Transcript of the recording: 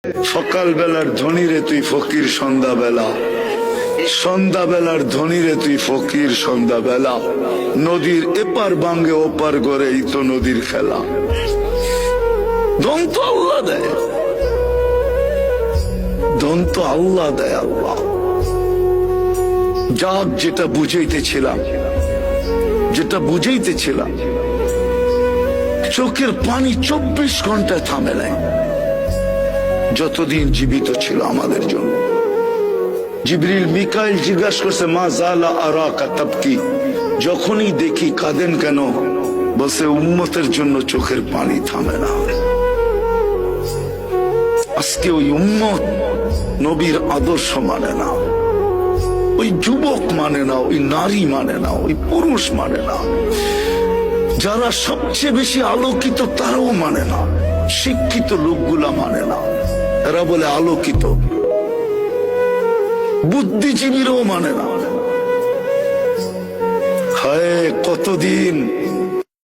সকাল বেলার ধনী রে তুই ফকির সন্ধ্যাবেলা, সন্ধ্যাবেলার ধনী রে তুই ফকির সন্ধ্যাবেলা। নদীর এপার ভাঙ্গে ওপার করে এই তো নদীর খেলা। ধন তো আল্লাহ দেয়, ধন তো আল্লাহ দেয়। আল্লাহ যাক, যেটা বুঝাইতেছিলাম, যেটা বুঝাইতেছিলাম, চোখের পানি 24 ঘন্টায় থামে নাই যতদিন জীবিত ছিল আমাদের জন্য। জিবরিল মিকাইল জিজ্ঞাসা করছে, মা জালা আরাকা তাবকি, যখনই দেখি কাঁদেন কেন? বলছে উম্মতের জন্য চোখের পানি থামে না। আজকে ওই উম্মত নবীর আদর্শ মানে না, ওই যুবক মানে না, ওই নারী মানে না, ওই পুরুষ মানে না। যারা সবচেয়ে বেশি আলোকিত তারাও মানে না, শিক্ষিত লোকগুলা মানে না। এরা বলে আলোকিত, বুদ্ধিজীবীরাও মানে না। হায় কতদিন